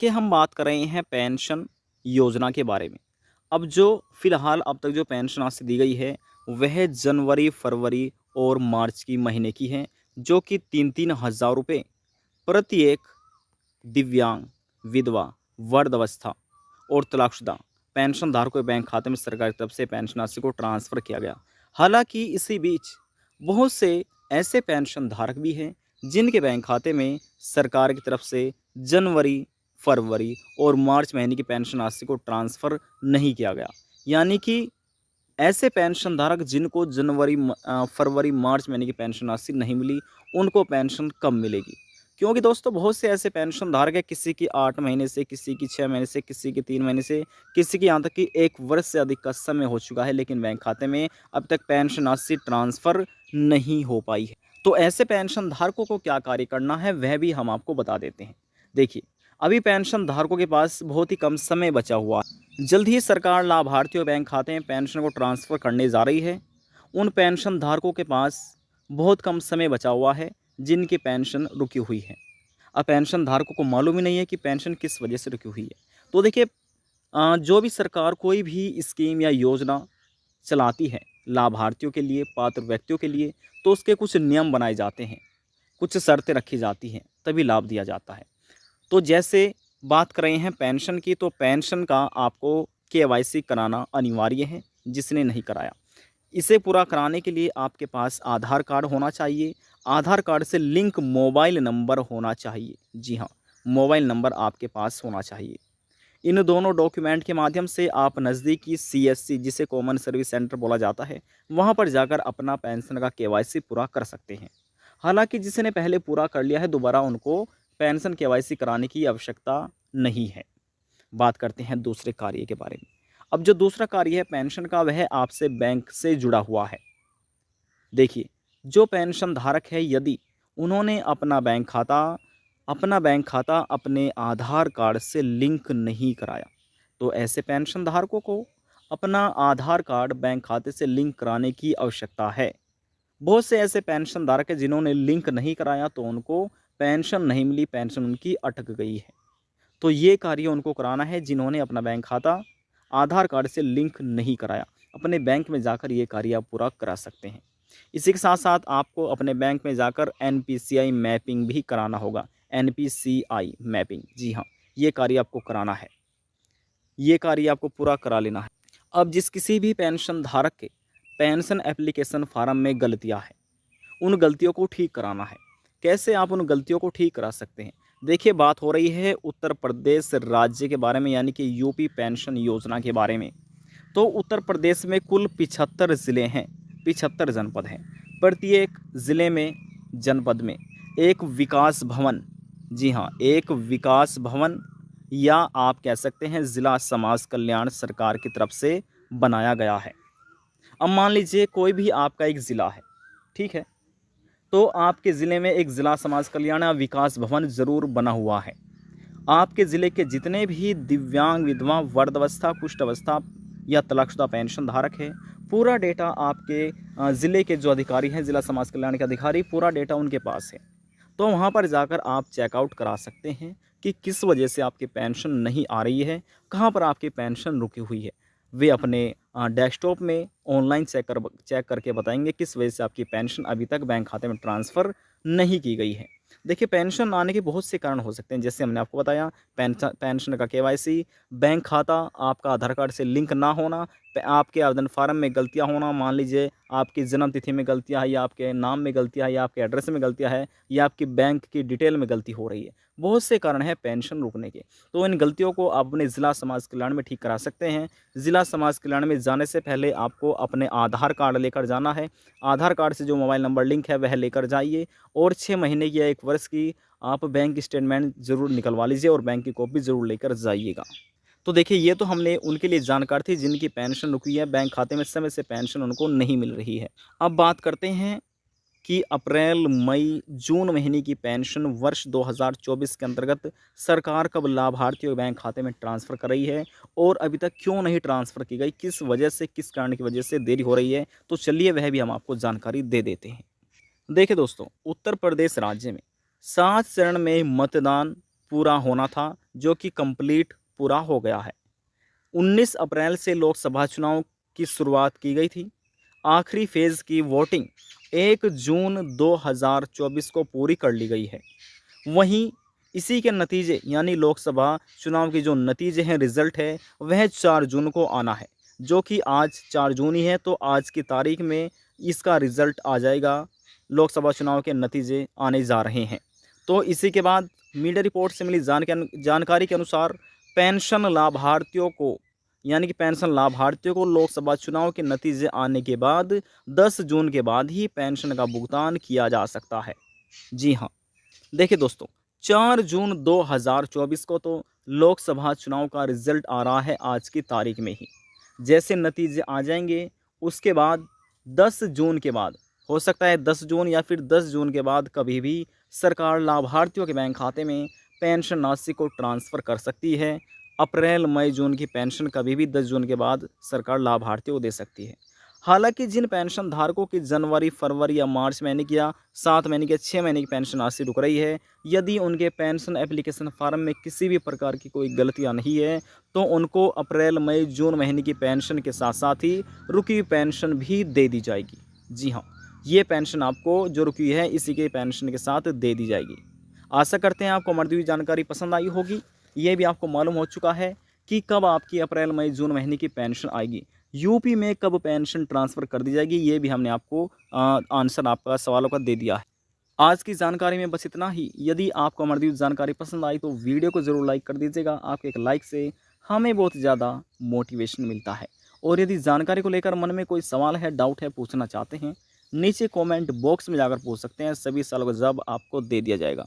कि हम बात कर रहे हैं पेंशन योजना के बारे में। अब जो फ़िलहाल अब तक जो पेंशन आज से दी गई है, वह जनवरी, फरवरी और मार्च की महीने की है, जो कि 3-3 हज़ार रुपये प्रत्येक दिव्यांग, विधवा, वृद्धावस्था और तलाकशुदा पेंशनधारकों के बैंक खाते में सरकार की तरफ से पेंशन राशि को ट्रांसफ़र किया गया। हालाँकि इसी बीच बहुत से ऐसे पेंशनधारक भी हैं, जिनके बैंक खाते में सरकार की तरफ से जनवरी, फरवरी और मार्च महीने की पेंशन राशि को ट्रांसफ़र नहीं किया गया। यानी कि ऐसे पेंशनधारक जिनको फरवरी, मार्च महीने की पेंशन राशि नहीं मिली, उनको पेंशन कब मिलेगी? क्योंकि दोस्तों बहुत से ऐसे पेंशनधारक हैं, किसी की 8 महीने से, किसी की 6 महीने से, किसी की 3 महीने से, किसी की यहाँ तक कि 1 वर्ष से अधिक का समय हो चुका है, लेकिन बैंक खाते में अब तक पेंशन राशि ट्रांसफ़र नहीं हो पाई है। तो ऐसे पेंशनधारकों को क्या कार्य करना है, वह भी हम आपको बता देते हैं। देखिए, अभी पेंशनधारकों के पास बहुत ही कम समय बचा हुआ है। जल्द ही सरकार लाभार्थियों बैंक खाते में पेंशन को ट्रांसफ़र करने जा रही है। उन पेंशनधारकों के पास बहुत कम समय बचा हुआ है, जिनकी पेंशन रुकी हुई है। अब पेंशनधारकों को मालूम ही नहीं है कि पेंशन किस वजह से रुकी हुई है। तो देखिए, जो भी सरकार कोई भी स्कीम या योजना चलाती है लाभार्थियों के लिए, पात्र व्यक्तियों के लिए, तो उसके कुछ नियम बनाए जाते हैं, कुछ शर्तें रखी जाती हैं, तभी लाभ दिया जाता है। तो जैसे बात कर रहे हैं पेंशन की, तो पेंशन का आपको केवाईसी कराना अनिवार्य है, जिसने नहीं कराया। इसे पूरा कराने के लिए आपके पास आधार कार्ड होना चाहिए। आधार कार्ड से लिंक मोबाइल नंबर होना चाहिए। जी हाँ, मोबाइल नंबर आपके पास होना चाहिए। इन दोनों डॉक्यूमेंट के माध्यम से आप नज़दीकी सीएससी, जिसे कॉमन सर्विस सेंटर बोला जाता है, वहाँ पर जाकर अपना पेंशन का केवाईसी पूरा कर सकते हैं। हालाँकि जिसने पहले पूरा कर लिया है, दोबारा उनको पेंशन केवाईसी कराने की आवश्यकता नहीं है। बात करते हैं दूसरे कार्य के बारे में। अब जो दूसरा कार्य है पेंशन का, वह आपसे बैंक से जुड़ा हुआ है। देखिए, जो पेंशन धारक है, यदि उन्होंने अपना बैंक खाता अपने आधार कार्ड से लिंक नहीं कराया, तो ऐसे पेंशन धारकों को अपना आधार कार्ड बैंक खाते से लिंक कराने की आवश्यकता है। बहुत से ऐसे पेंशन धारक हैं, जिन्होंने लिंक नहीं कराया, तो उनको पेंशन नहीं मिली, पेंशन उनकी अटक गई है। तो ये कार्य उनको कराना है, जिन्होंने अपना बैंक खाता आधार कार्ड से लिंक नहीं कराया। अपने बैंक में जाकर ये कार्य आप पूरा करा सकते हैं। इसी के साथ-साथ आपको अपने बैंक में जाकर एनपीसीआई मैपिंग भी कराना होगा। एनपीसीआई मैपिंग, जी हाँ, ये कार्य आपको कराना है। ये कार्य आपको पूरा करा लेना है। अब जिस किसी भी पेंशन धारक के पेंशन एप्लीकेशन फ़ॉर्म में गलतियाँ हैं, उन गलतियों को ठीक कराना है। कैसे आप उन गलतियों को ठीक करा सकते हैं? देखिए, बात हो रही है उत्तर प्रदेश राज्य के बारे में, यानी कि यूपी पेंशन योजना के बारे में। तो उत्तर प्रदेश में कुल 75 ज़िले हैं, 75 जनपद हैं। प्रत्येक ज़िले में, जनपद में एक विकास भवन, जी हाँ, एक विकास भवन, या आप कह सकते हैं ज़िला समाज कल्याण सरकार की तरफ से बनाया गया है। अब मान लीजिए कोई भी आपका एक ज़िला है, ठीक है? तो आपके ज़िले में एक ज़िला समाज कल्याण या विकास भवन ज़रूर बना हुआ है। आपके ज़िले के जितने भी दिव्यांग, विधवा, वृद्धावस्था, कुष्ठ अवस्था या तलाकशुदा पेंशन धारक है, पूरा डेटा आपके ज़िले के जो अधिकारी हैं, ज़िला समाज कल्याण के अधिकारी, पूरा डेटा उनके पास है। तो वहाँ पर जाकर आप चेकआउट करा सकते हैं कि किस वजह से आपकी पेंशन नहीं आ रही है, कहाँ पर आपकी पेंशन रुकी हुई है। वे अपने डेस्कटॉप में ऑनलाइन चेक करके बताएंगे किस वजह से आपकी पेंशन अभी तक बैंक खाते में ट्रांसफ़र नहीं की गई है। देखिए, पेंशन आने के बहुत से कारण हो सकते हैं, जैसे हमने आपको बताया, पेंशन का केवाईसी, बैंक खाता आपका आधार कार्ड से लिंक ना होना, आपके आवेदन फार्म में गलतियाँ होना, मान लीजिए आपकी जन्म तिथि में गलतियाँ है, या आपके नाम में गलतियाँ है, या आपके एड्रेस में गलतियाँ है, या आपकी बैंक की डिटेल में गलती हो रही है। बहुत से कारण हैं पेंशन रुकने के। तो इन गलतियों को आप अपने ज़िला समाज कल्याण में ठीक करा सकते हैं। ज़िला समाज कल्याण में जाने से पहले आपको अपने आधार कार्ड लेकर जाना है। आधार कार्ड से जो मोबाइल नंबर लिंक है, वह लेकर जाइए, और 6 महीने की या 1 वर्ष की आप बैंक स्टेटमेंट ज़रूर निकलवा लीजिए, और बैंक की कॉपी ज़रूर लेकर जाइएगा। तो देखिए, ये तो हमने उनके लिए जानकारी थी, जिनकी पेंशन रुकी है, बैंक खाते में समय से पेंशन उनको नहीं मिल रही है। अब बात करते हैं कि अप्रैल, मई, जून महीने की पेंशन वर्ष 2024 के अंतर्गत सरकार कब लाभार्थियों के बैंक खाते में ट्रांसफ़र कर रही है, और अभी तक क्यों नहीं ट्रांसफ़र की गई, किस वजह से, किस कारण की वजह से देरी हो रही है। तो चलिए, वह भी हम आपको जानकारी दे देते हैं। देखिए दोस्तों, उत्तर प्रदेश राज्य में 7 चरण में मतदान पूरा होना था, जो कि कंप्लीट पूरा हो गया है। 19 अप्रैल से लोकसभा चुनाव की शुरुआत की गई थी। आखिरी फेज़ की वोटिंग 1 जून 2024 को पूरी कर ली गई है। वहीं इसी के नतीजे यानी लोकसभा चुनाव के जो नतीजे हैं, रिज़ल्ट है, वह 4 जून को आना है, जो कि आज 4 जून ही है। तो आज की तारीख में इसका रिज़ल्ट आ जाएगा, लोकसभा चुनाव के नतीजे आने जा रहे हैं। तो इसी के बाद मीडिया रिपोर्ट से मिली जानकारी के अनुसार पेंशन लाभार्थियों को यानी कि पेंशन लाभार्थियों को लोकसभा चुनाव के नतीजे आने के बाद 10 जून के बाद ही पेंशन का भुगतान किया जा सकता है। जी हाँ, देखिए दोस्तों, 4 जून 2024 को तो लोकसभा चुनाव का रिजल्ट आ रहा है आज की तारीख में ही। जैसे नतीजे आ जाएंगे, उसके बाद 10 जून के बाद, हो सकता है 10 जून या फिर 10 जून के बाद कभी भी सरकार लाभार्थियों के बैंक खाते में पेंशन राशि को ट्रांसफ़र कर सकती है। अप्रैल, मई, जून की पेंशन कभी भी 10 जून के बाद सरकार लाभार्थियों को दे सकती है। हालांकि जिन पेंशन धारकों की जनवरी, फरवरी या मार्च महीने की या 7 महीने की या 6 महीने की पेंशन राशि रुक रही है, यदि उनके पेंशन एप्लीकेशन फार्म में किसी भी प्रकार की कोई गलतियां नहीं है, तो उनको अप्रैल, मई, जून महीने की पेंशन के साथ साथ ही रुकी हुई पेंशन भी दे दी जाएगी। जी हाँ, ये पेंशन आपको जो रुकी हुई है, इसी के पेंशन के साथ दे दी जाएगी। आशा करते हैं आपको हमारी दी हुई जानकारी पसंद आई होगी। ये भी आपको मालूम हो चुका है कि कब आपकी अप्रैल, मई, जून महीने की पेंशन आएगी। यूपी में कब पेंशन ट्रांसफ़र कर दी जाएगी, ये भी हमने आपको आंसर आपका सवालों का दे दिया है। आज की जानकारी में बस इतना ही। यदि आपको हमारी दी हुई जानकारी पसंद आई तो वीडियो को ज़रूर लाइक कर दीजिएगा। आपके एक लाइक से हमें बहुत ज़्यादा मोटिवेशन मिलता है। और यदि जानकारी को लेकर मन में कोई सवाल है, डाउट है, पूछना चाहते हैं, नीचे कमेंट बॉक्स में जाकर पूछ सकते हैं। सभी सवालों का जवाब आपको दे दिया जाएगा।